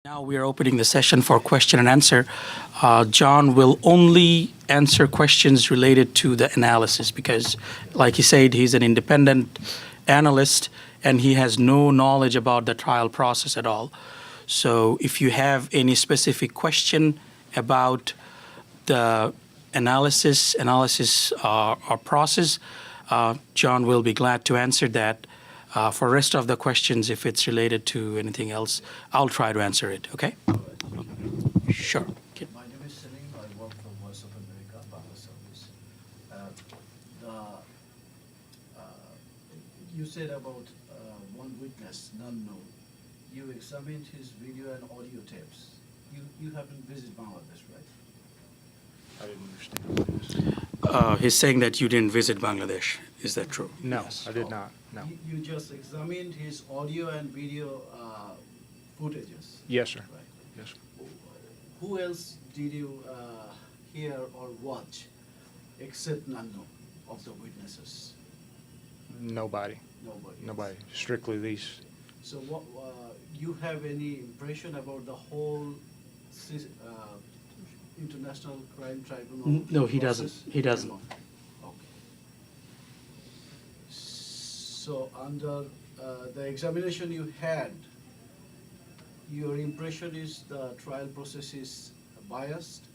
Now we are opening the session for question and answer. John will only answer questions related to the analysis because, like he said, he's an independent analyst and he has no knowledge about the trial process at all. So if you have any specific question about the analysis or process, John will be glad to answer that. For rest of the questions, if it's related to anything else, I'll try to answer it. Okay? Sure. Okay. My name is Salim. I work for Voice of America, Bangla Service. The, you said about one witness, none known. You examined his video and audio tapes. You haven't visited Bangladesh, right? I didn't understand. He's saying that you didn't visit Bangladesh. Is that true? No, Yes. I did not, no. You just examined his audio and video footages. Yes, sir. Right. Yes, sir. Who else did you hear or watch except Nanno of the witnesses? Nobody, Nobody. nobody, strictly these. So what, you have any impression about the whole International Crime Tribunal? No, he doesn't. process? He doesn't. No. Okay. So under the examination you had, your impression is the trial process is biased?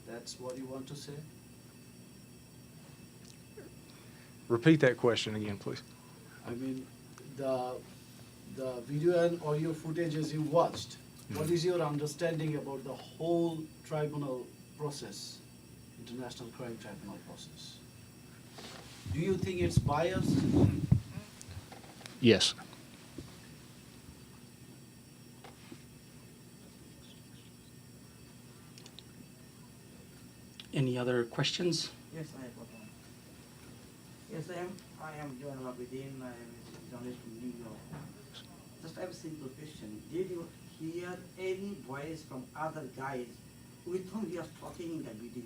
That's what you want to say? Repeat that question again, please. I mean, the video and audio footages you watched, what is your understanding about the whole tribunal process, International Crime Tribunal process? Do you think it's biased? Yes. Any other questions? Yes, I have got one. Yes, I am John Abidin. I am a journalist from New York. Just I have a simple question. Did you hear any voice from other guys with whom he was talking in the video?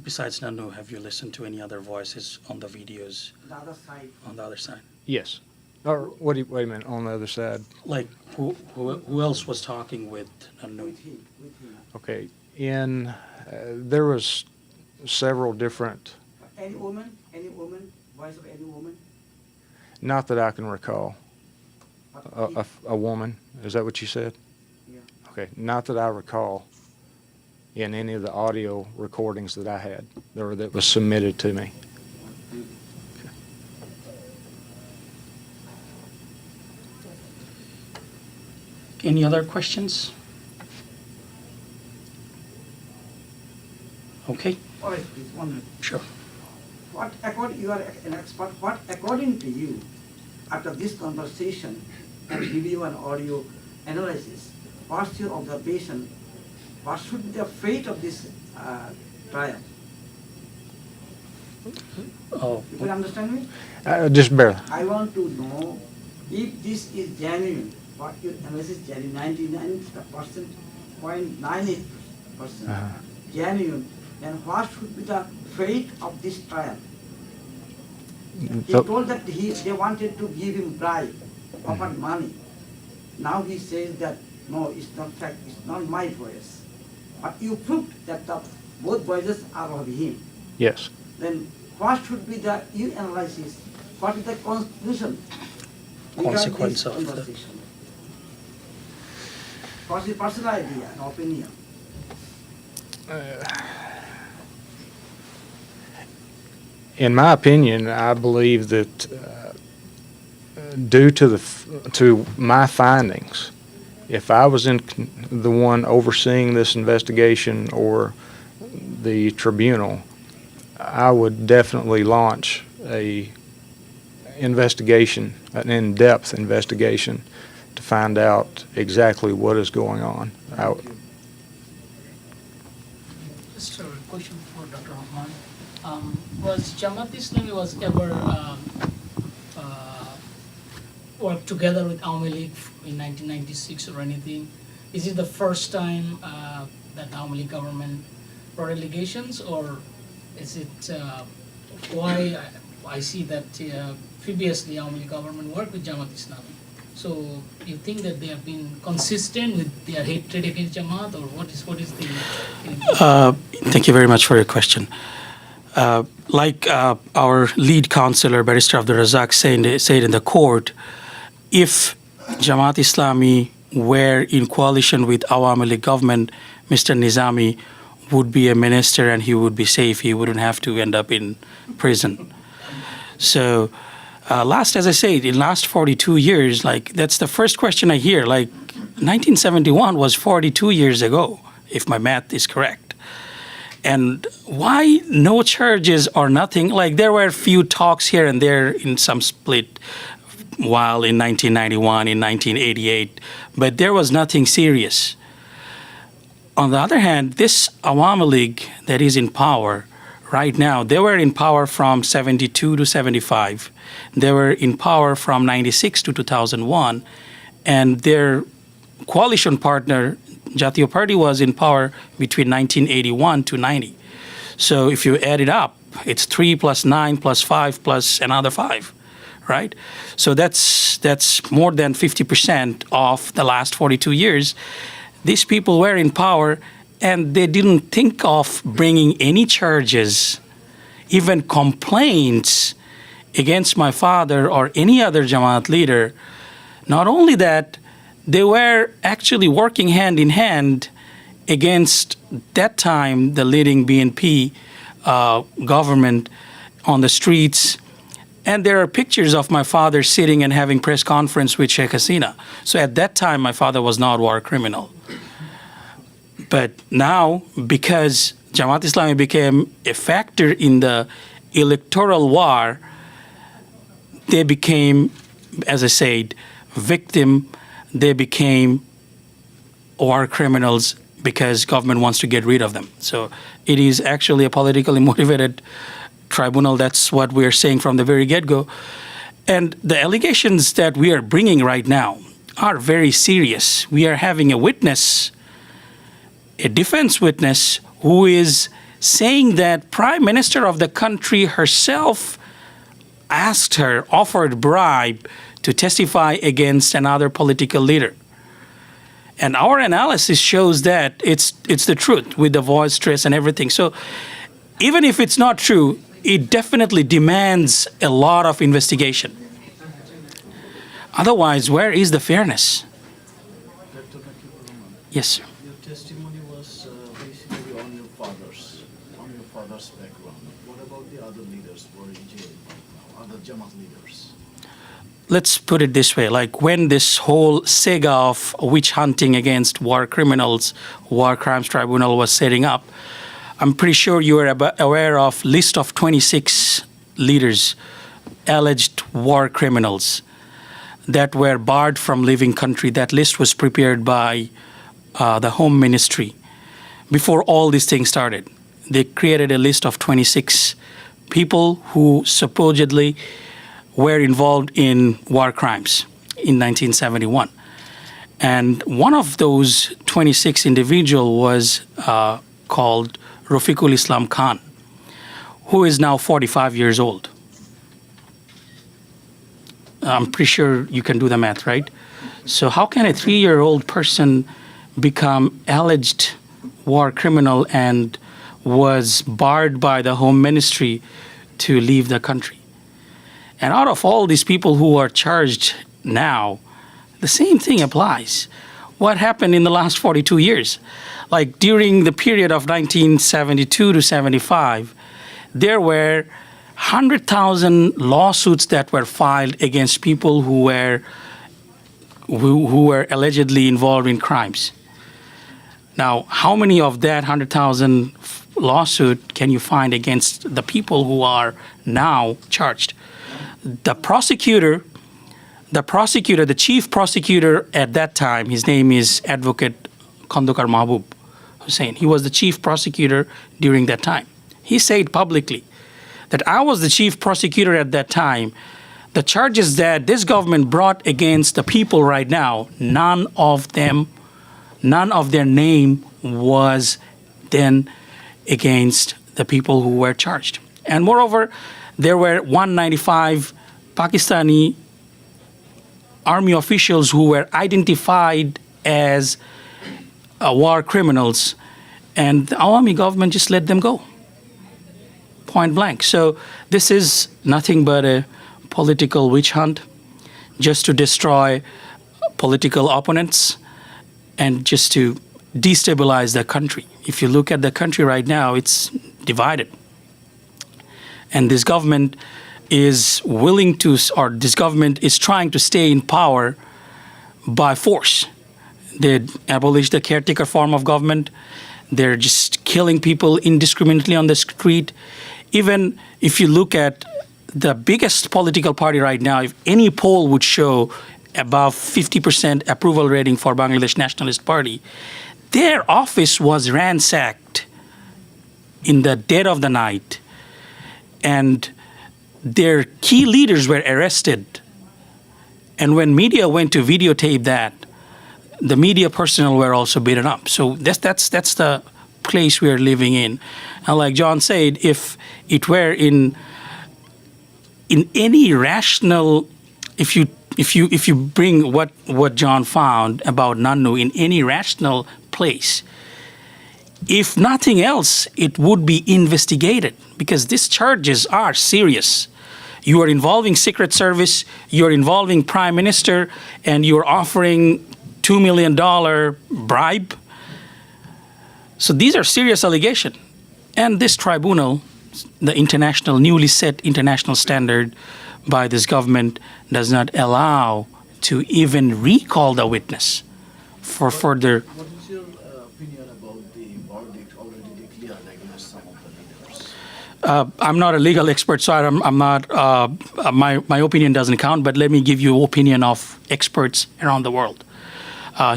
Besides Nanu, have you listened to any other voices on the videos The other side. on the other side? Yes. Or, wait a minute, on the other side. Like, who else was talking with Nanu? With him. Okay, there was several different, Any woman? Voice of any woman? not that I can recall. But A woman, is that what you said? yeah. Okay, not that I recall in any of the audio recordings that I had, or that was submitted to me. Any other questions? Okay, All right, please, 1 minute. sure. You are an expert. What, according to you, after this conversation and video and audio analysis, what's your observation? What should be the fate of this trial? Oh, You can understand me? Just barely. I want to know if this is genuine. What your analysis is genuine, 99%, 0.98% genuine. Then what should be the fate of this trial? He So- told that they wanted to give him bribe, offered money. Now he says that no, it's not fact, it's not my voice. But you proved that both voices are of him. Yes. Then what should be the your analysis? What is the conclusion? regarding Consequence this of the- conversation? What's your personal idea and opinion? In my opinion, I believe that due to to my findings, if I was the one overseeing this investigation or the tribunal, I would definitely launch a investigation, an in-depth investigation, to find out exactly what is going on. Thank you. Just a question for Dr. Rahman. Was Jamaat Islami was ever worked together with Awami League in 1996 or anything? Is it the first time that Awami League government brought allegations, or is it why I see that previously Awami League government worked with Jamaat Islami? So you think that they have been consistent with their hatred against Jamaat, or what is the? Thank you very much for your question. Like our lead counselor, Barrister Abdul Razak, said in the court, if Jamaat Islami were in coalition with Awami League government, Mr. Nizami would be a minister and he would be safe. He wouldn't have to end up in prison. So, as I said, in last 42 years, like that's the first question I hear. Like 1971 was 42 years ago, if my math is correct. And why no charges or nothing? Like there were a few talks here and there in some split while in 1991, in 1988, but there was nothing serious. On the other hand, this Awami League that is in power right now, they were in power from 72 to 75. They were in power from 96 to 2001. And their coalition partner, Jatiyo Party, was in power between 1981 to 90. So if you add it up, it's 3 plus 9 plus 5 plus another 5, right? So that's more than 50% of the last 42 years. These people were in power and they didn't think of bringing any charges, even complaints against my father or any other Jamaat leader. Not only that, they were actually working hand in hand against that time the leading BNP government on the streets. And there are pictures of my father sitting and having press conference with Sheikh Hasina. So at that time, my father was not a war criminal. But now, because Jamaat Islami became a factor in the electoral war, they became, as I said, victim. They became war criminals because government wants to get rid of them. So it is actually a politically motivated tribunal. That's what we're saying from the very get-go. And the allegations that we are bringing right now are very serious. We are having a witness, a defense witness, who is saying that Prime Minister of the country herself asked her, offered bribe to testify against another political leader. And our analysis shows that it's the truth with the voice trace and everything. So even if it's not true, it definitely demands a lot of investigation. Otherwise, where is the fairness? Dr. Nakib Rahman, Yes, sir. your testimony was basically on your father's background. What about the other leaders who are in jail right now, other Jamaat leaders? Let's put it this way, like when this whole saga of witch hunting against war criminals, war crimes tribunal was setting up, I'm pretty sure you are aware of list of 26 leaders, alleged war criminals that were barred from leaving country. That list was prepared by the Home Ministry. Before all these things started, they created a list of 26 people who supposedly were involved in war crimes in 1971. And one of those 26 individuals was called Rafiqul Islam Khan, who is now 45 years old. I'm pretty sure you can do the math, right? So how can a 3-year-old person become alleged war criminal and was barred by the Home Ministry to leave the country? And out of all these people who are charged now, the same thing applies. What happened in the last 42 years? Like during the period of 1972 to 75, there were 100,000 lawsuits that were filed against people who were allegedly involved in crimes. Now, how many of that 100,000 lawsuit can you find against the people who are now charged? The chief prosecutor at that time, his name is Advocate Khandokar Mahbub Hussain. He was the chief prosecutor during that time. He said publicly that I was the chief prosecutor at that time. The charges that this government brought against the people right now, none of their name was then against the people who were charged. And moreover, there were 195 Pakistani army officials who were identified as war criminals, and the Awami government just let them go, point blank. So this is nothing but a political witch hunt, just to destroy political opponents and just to destabilize the country. If you look at the country right now, it's divided. And this government is willing to, or this government is trying to stay in power by force. They abolished the caretaker form of government. They're just killing people indiscriminately on the street. Even if you look at the biggest political party right now, if any poll would show above 50% approval rating for Bangladesh Nationalist Party, their office was ransacked in the dead of the night, and their key leaders were arrested. And when media went to videotape that, the media personnel were also beaten up. So that's the place we are living in. And like John said, if it were in any rational, if you bring what John found about Nannu in any rational place, if nothing else, it would be investigated, because these charges are serious. You are involving Secret Service, you're involving Prime Minister, and you're offering $2 million bribe. So these are serious allegations. And this tribunal, the international, newly set international standard by this government, does not allow to even recall the witness for further. What is your opinion about the verdict already declared against some of the leaders? I'm not a legal expert, so I'm not. My opinion doesn't count. But let me give you opinion of experts around the world.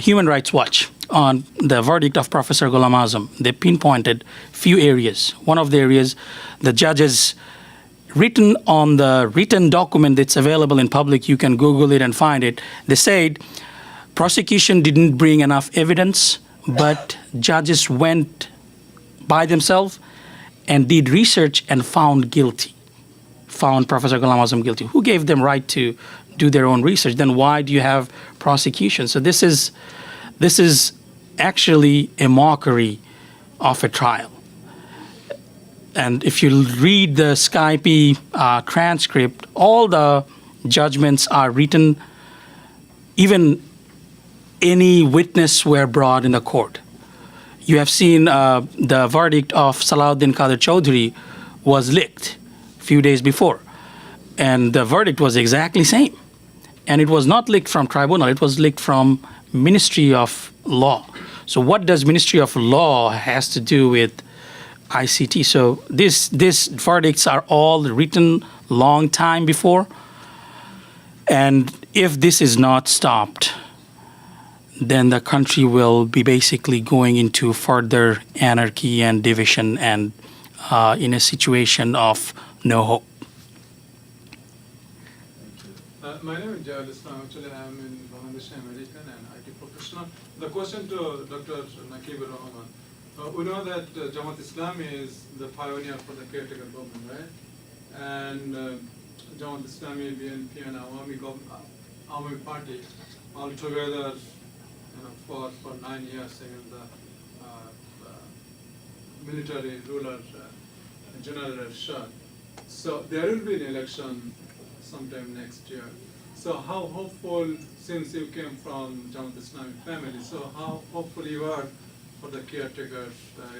Human Rights Watch, on the verdict of Professor Ghulam Azam, they pinpointed few areas. One of the areas, the judges written on the written document that's available in public, you can Google it and find it. They said prosecution didn't bring enough evidence, but judges went by themselves and did research and found Professor Ghulam Azam guilty. Who gave them right to do their own research? Then why do you have prosecution? So this is actually a mockery of a trial. And if you read the Skype transcript, all the judgments are written. Even any witness were brought in the court. You have seen the verdict of Salahuddin Qadir Chowdhury was leaked a few days before. And the verdict was exactly same. And it was not leaked from tribunal, it was leaked from Ministry of Law. So what does Ministry of Law has to do with ICT? So these verdicts are all written long time before. And if this is not stopped, then the country will be basically going into further anarchy and division and in a situation of no hope. My name is Jawad Islam. Actually, I am in Bangladesh American and IT professional. The question to Dr. Nakibur Rahman. We know that Jamaat Islami is the pioneer for the caretaker government, right? And Jamaat Islami, BNP, and Awami Party all together, for 9 years against the military ruler, General Ershad. So there will be an election sometime next year. So how hopeful, since you came from Jamaat Islamic family, so how hopeful you are for the caretaker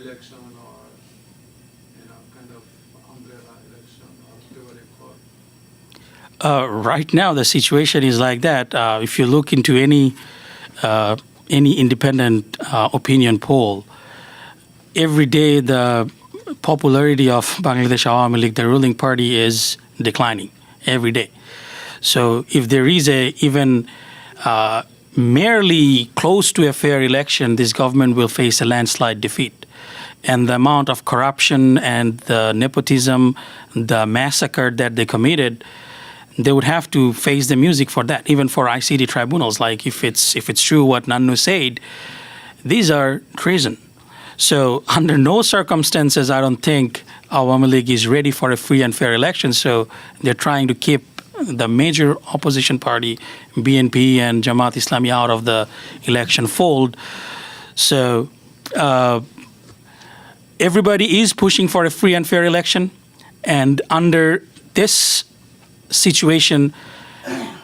election, or kind of umbrella election, or whatever you call it? Right now, the situation is like that. If you look into any independent opinion poll, every day the popularity of Bangladesh Awami League, the ruling party, is declining every day. So if there is even merely close to a fair election, this government will face a landslide defeat. And the amount of corruption and the nepotism, the massacre that they committed, they would have to face the music for that, even for ICT tribunals. Like if it's true what Nannu said, these are treason. So under no circumstances, I don't think Awami League is ready for a free and fair election. So they're trying to keep the major opposition party, BNP and Jamaat Islami, out of the election fold. So everybody is pushing for a free and fair election, and under this situation,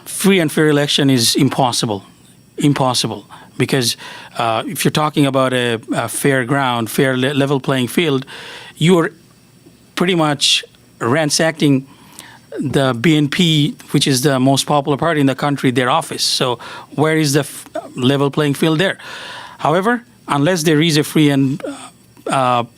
free and fair election is impossible. Impossible, because if you're talking about a fair ground, fair level playing field, you're pretty much ransacking the BNP, which is the most popular party in the country, their office. So where is the level playing field there? However, unless there is a free and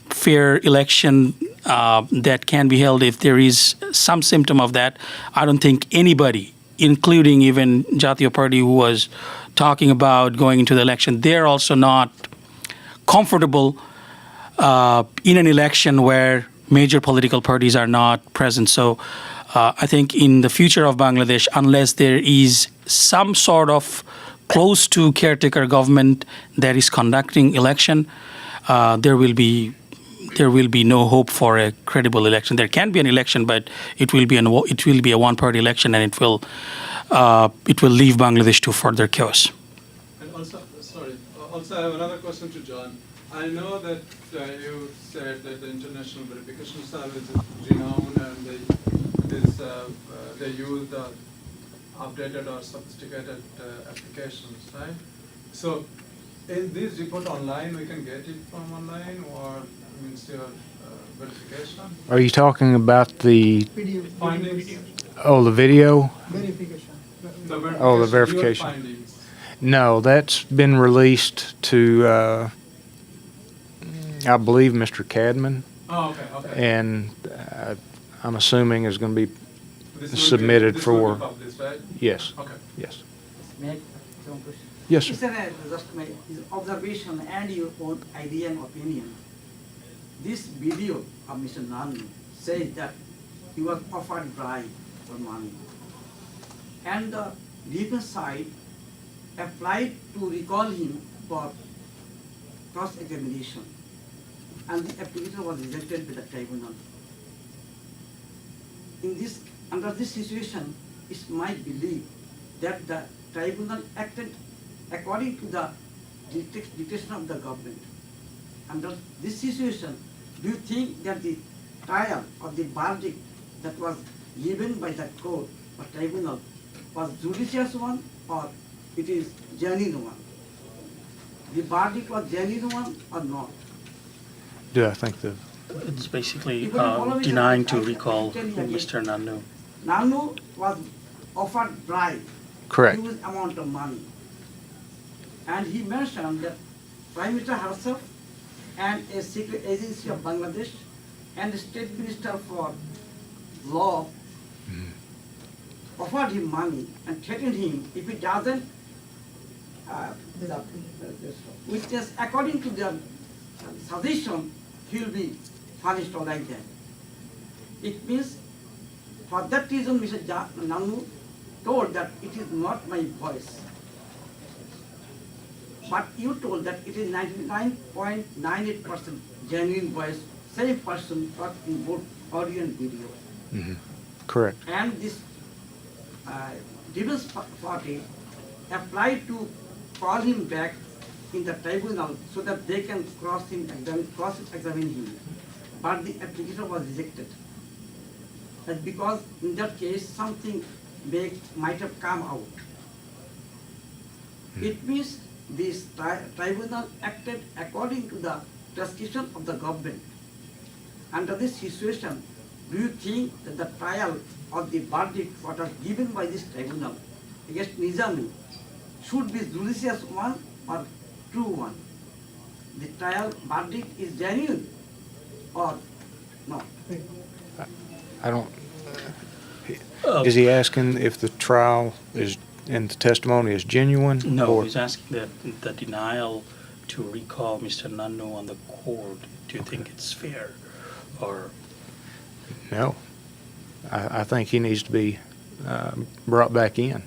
fair election that can be held, if there is some symptom of that, I don't think anybody, including even Jatiya Party, who was talking about going into the election, they're also not comfortable in an election where major political parties are not present. So I think in the future of Bangladesh, unless there is some sort of close to caretaker government that is conducting election, there will be no hope for a credible election. There can be an election, but it will be a one-party election, and it will leave Bangladesh to further chaos. And also, I have another question to John. I know that you said that the International Verification Service is renowned and they use the updated or sophisticated applications, right? So, is this report online? We can get it from online, or means your verification? Are you talking about the, Findings? oh, the video? The Oh, the your verification. findings. No, that's been released to, I believe, Mr. Cadman, Oh, okay. and I'm assuming is going to be, This will submitted this will for- be published, right? yes, Okay. yes. May I some question? Yes, sir. It's just my observation and your own idea and opinion. This video of Mr. Nandi says that he was offered bribe for money. And the defense side applied to recall him for cross-examination. And the application was rejected by the tribunal. Under this situation, it's my belief that the tribunal acted according to the dictation of the government. Under this situation, do you think that the trial or the verdict that was given by the court or tribunal was judicious one or it is genuine one? The verdict was genuine one or not? Do I think the, It's basically People denying to always- recall I tell you again. Mr. Nannu. Nanu was offered bribe, correct, huge amount of money. And he mentioned that Prime Minister herself and a secret agency of Bangladesh and the State Minister for Law offered him money and threatened him if he doesn't witness according to their suggestion, he will be punished or like that. It means for that reason Mr. Nanu told that it is not my voice. But you told that it is 99.98% genuine voice, same person talked in both audio and video. correct. And this defense party applied to call him back in the tribunal so that they can cross-examine him. But the application was rejected. That's because in that case something might have come out. It means this tribunal acted according to the prescription of the government. Under this situation, do you think that the trial or the verdict what was given by this tribunal against Nizami should be judicious one or true one? The trial verdict is genuine or not? I don't, is he asking if the trial is, and the testimony is genuine? No, or- he's asking the denial to recall Mr. Nannu on the court. Do you think it's fair? Or No. I think he needs to be brought back in.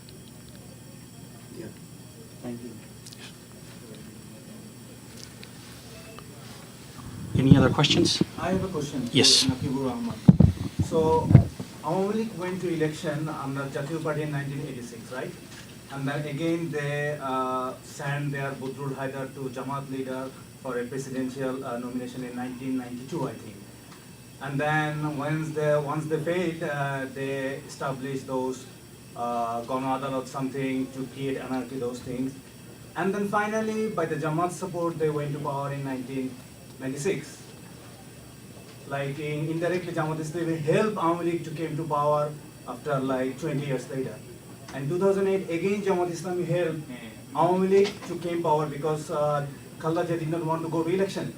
Thank you. any other questions? I have a question. Yes. To Nakibur Ahmad. So, Awami League went to election under Jatiya Party in 1986, right? And then again they sent their Budrul Haidar to Jamaat leader for a presidential nomination in 1992, I think. And then once they failed, they established those Gana Adalat something to create anarchy, those things. And then finally, by the Jamaat support, they went to power in 1996. Like indirectly, Jamaat Islami helped Awami League to came to power after like 20 years later. And 2008, again Jamaat Islami helped Awami League to came power because Khalda Jia did not want to go to election.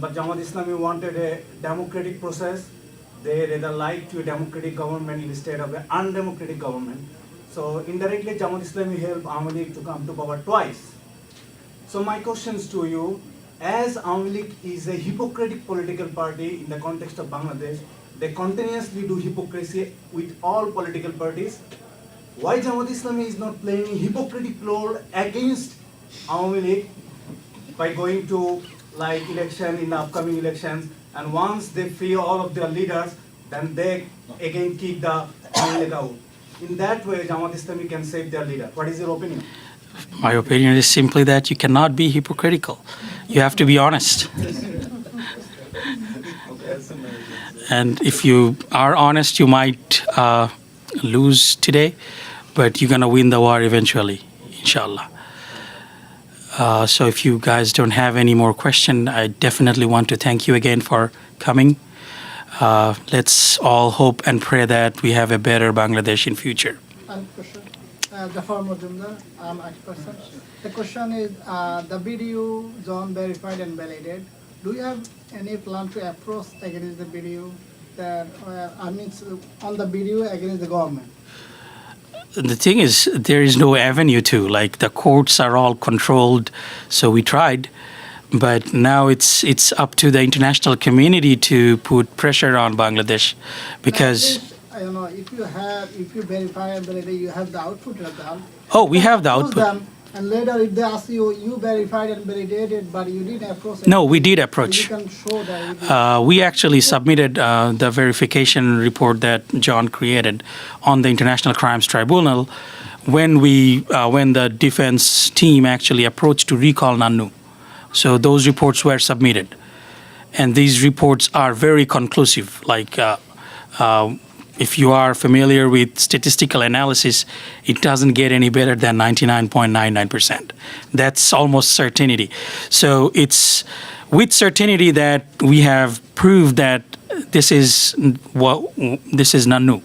But Jamaat Islami wanted a democratic process. They rather liked to a democratic government instead of an undemocratic government. So indirectly, Jamaat Islami helped Awami League to come to power twice. So my questions to you, as Awami League is a hypocritic political party in the context of Bangladesh, they continuously do hypocrisy with all political parties. Why Jamaat Islami is not playing a hypocritic role against Awami League by going to like election in the upcoming elections, and once they free all of their leaders, then they again kick the Awami League out. In that way, Jamaat Islami can save their leader. What is your opinion? My opinion is simply that you cannot be hypocritical. You have to be honest. And if you are honest, you might lose today, but you're going to win the war eventually, inshallah. So if you guys don't have any more questions, I definitely want to thank you again for coming. Let's all hope and pray that we have a better Bangladesh in future. One question. Jafar Majumdar, I'm person. The question is, the video John verified and validated. Do you have any plan to approach against the video that on the video against the government? The thing is, there is no avenue to. Like, the courts are all controlled, so we tried. But now it's up to the international community to put pressure on Bangladesh, because I don't know if you verify and validate, you have the output of them. oh, we have the Approach output. them, and later if they ask you, you verified and validated, but you didn't approach. No, we did You approach. can show that. We actually submitted the verification report that John created on the International Crimes Tribunal when the defense team actually approached to recall Nannu. So those reports were submitted, and these reports are very conclusive. Like, if you are familiar with statistical analysis, it doesn't get any better than 99.99%. That's almost certainty. So it's with certainty that we have proved that this is Nannu.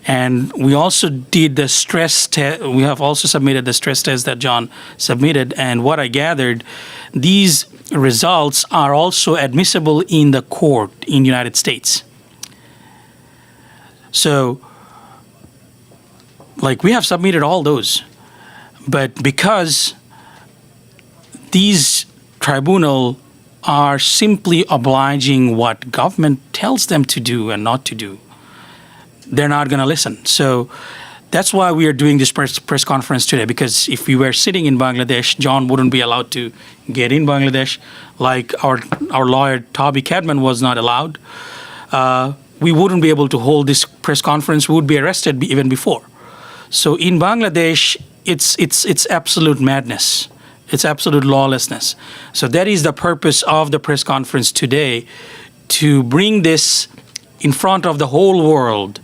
And we also did the stress test. We have also submitted the stress test that John submitted. And what I gathered, these results are also admissible in the court in the United States. So, like, we have submitted all those. But because these tribunal are simply obliging what government tells them to do and not to do, they're not going to listen. So that's why we are doing this press conference today, because if we were sitting in Bangladesh, John wouldn't be allowed to get in Bangladesh, like our lawyer Toby Cadman was not allowed. We wouldn't be able to hold this press conference. We would be arrested even before. So in Bangladesh, it's absolute madness. It's absolute lawlessness. So that is the purpose of the press conference today, to bring this in front of the whole world,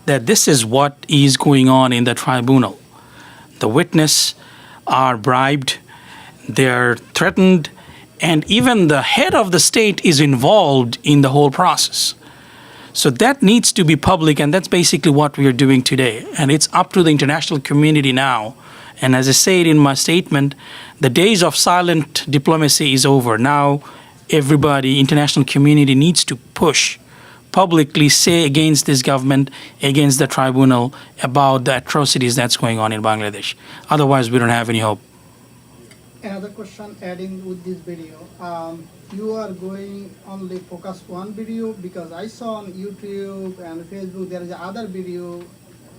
that this is what is going on in the tribunal. The witnesses are bribed, they're threatened, and even the head of the state is involved in the whole process. So that needs to be public, and that's basically what we are doing today. And it's up to the international community now. And as I said in my statement, the days of silent diplomacy is over. Now everybody, international community, needs to push, publicly say against this government, against the tribunal, about the atrocities that's going on in Bangladesh. Otherwise, we don't have any hope. Another question adding with this video. You are going only focus one video, because I saw on YouTube and Facebook there is other video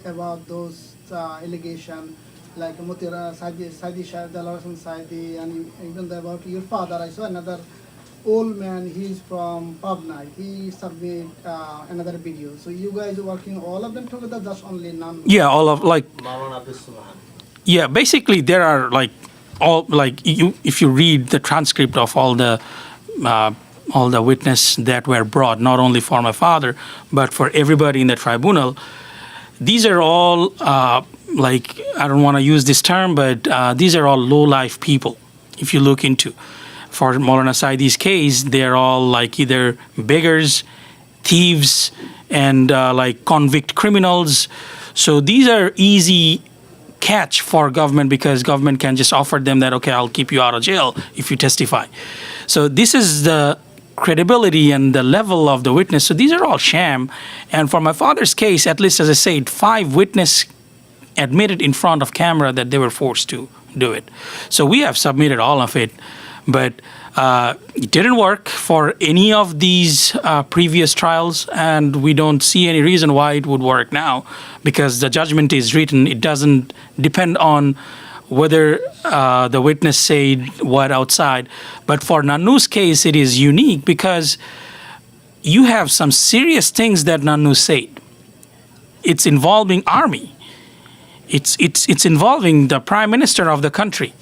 about those allegation, like Mutira Saidi Shahid, Saidi, and even about your father. I saw another old man, he's from pub night. He submit another video. So you guys working all of them together, just only none? Yeah, all of like Maulana Abdussalam. yeah. Basically, there are like all like you if you read the transcript of all the witness that were brought, not only for my father but for everybody in the tribunal. These are all like I don't want to use this term, but these are all low life people. If you look into for Maulana Saidi's case, they're all like either beggars, thieves, and like convict criminals. So these are easy catch for government because government can just offer them that, okay, I'll keep you out of jail if you testify. So this is the credibility and the level of the witness. So these are all sham. And for my father's case, at least as I said, 5 witnesses admitted in front of camera that they were forced to do it. So we have submitted all of it, but it didn't work for any of these previous trials, and we don't see any reason why it would work now because the judgment is written. It doesn't depend on whether the witness said what outside. But for Nanu's case, it is unique because you have some serious things that Nanu said. It's involving army. It's involving the prime minister of the country.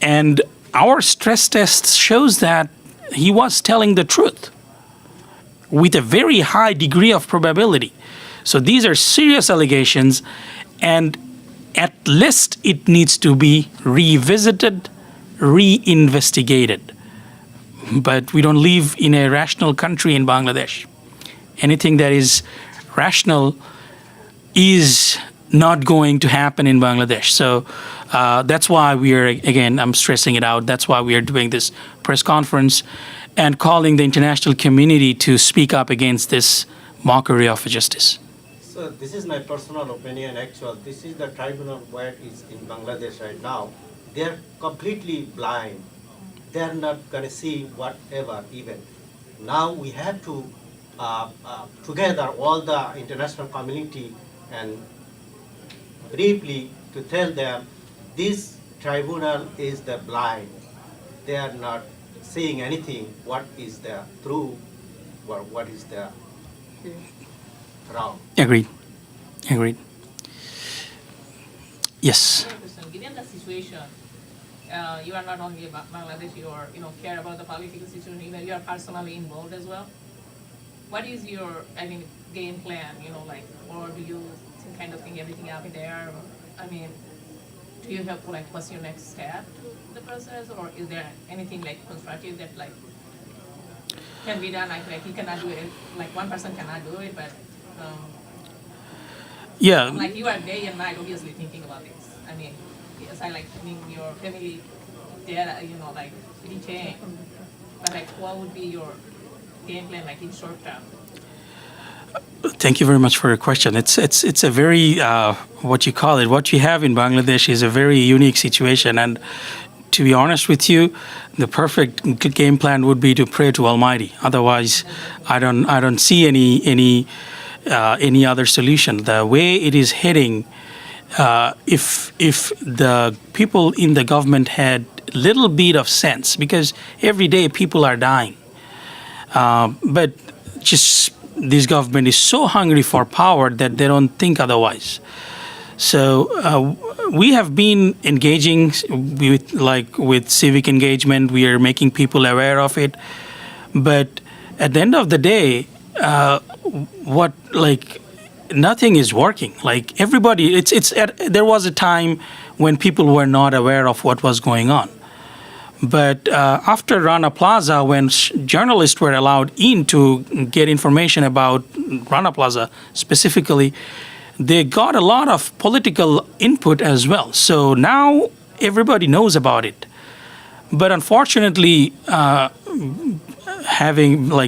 And our stress test shows that he was telling the truth with a very high degree of probability. So these are serious allegations, and at least it needs to be revisited, reinvestigated. But we don't live in a rational country in Bangladesh. Anything that is rational is not going to happen in Bangladesh. So that's why we are, again, I'm stressing it out, that's why we are doing this press conference and calling the international community to speak up against this mockery of justice. So this is my personal opinion. Actually, this is the tribunal where is in Bangladesh right now. They're completely blind. They're not going to see whatever even. Now we have to together all the international community and briefly to tell them this tribunal is the blind. They are not seeing anything what is the true or what is the wrong. Agreed. Yes. Given the situation, you are not only about Bangladesh, you are, care about the political situation, you are personally involved as well. What is your, game plan, or do you kind of think everything up in the air? Do you have, what's your next step in the process, or is there anything constructive that can be done? You cannot do it, one person cannot do it, but Yeah. you are day and night obviously thinking about this. Yes, I your family there, detained. But what would be your game plan in short term? Thank you very much for your question. It's a very what you have in Bangladesh is a very unique situation, and to be honest with you, the perfect game plan would be to pray to Almighty. Otherwise, I don't see any other solution. The way it is heading, if the people in the government had little bit of sense, because every day people are dying, but just this government is so hungry for power that they don't think otherwise. So we have been engaging with civic engagement. We are making people aware of it, but at the end of the day, nothing is working. Everybody, there was a time when people were not aware of what was going on. But after Rana Plaza, when journalists were allowed in to get information about Rana Plaza specifically, they got a lot of political input as well. So now everybody knows about it. But unfortunately,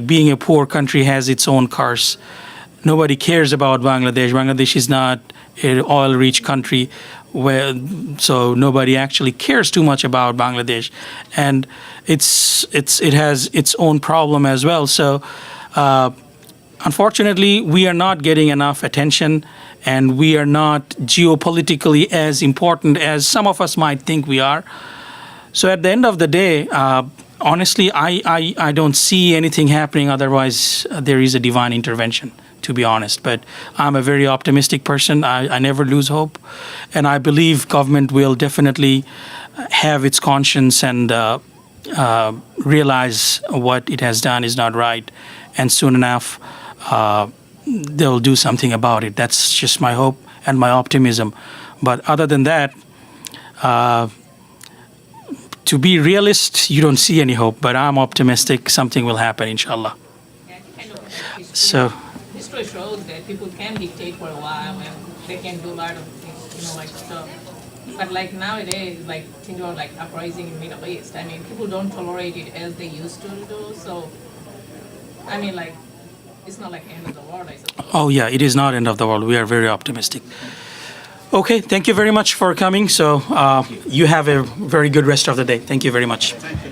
being a poor country has its own curse. Nobody cares about Bangladesh. Bangladesh is not an oil-rich country, so nobody actually cares too much about Bangladesh, and it has its own problem as well. So unfortunately, we are not getting enough attention, and we are not geopolitically as important as some of us might think we are. So at the end of the day, honestly, I don't see anything happening. Otherwise, there is a divine intervention, to be honest. But I'm a very optimistic person. I never lose hope. And I believe government will definitely have its conscience and realize what it has done is not right. And soon enough, they'll do something about it. That's just my hope and my optimism. But other than that, to be realist, you don't see any hope. But I'm optimistic something will happen, inshallah. Yeah, I think kind of history, So, history shows that people can dictate for a while and they can do a lot of things, like stuff. But like nowadays, like things are like uprising in Middle East. I mean, people don't tolerate it as they used to do. So, I mean, like, it's not like end of the world, I suppose. oh yeah, it is not end of the world. We are very optimistic. Okay, thank you very much for coming. So you have a very good rest of the day. Thank you very much. Thank you.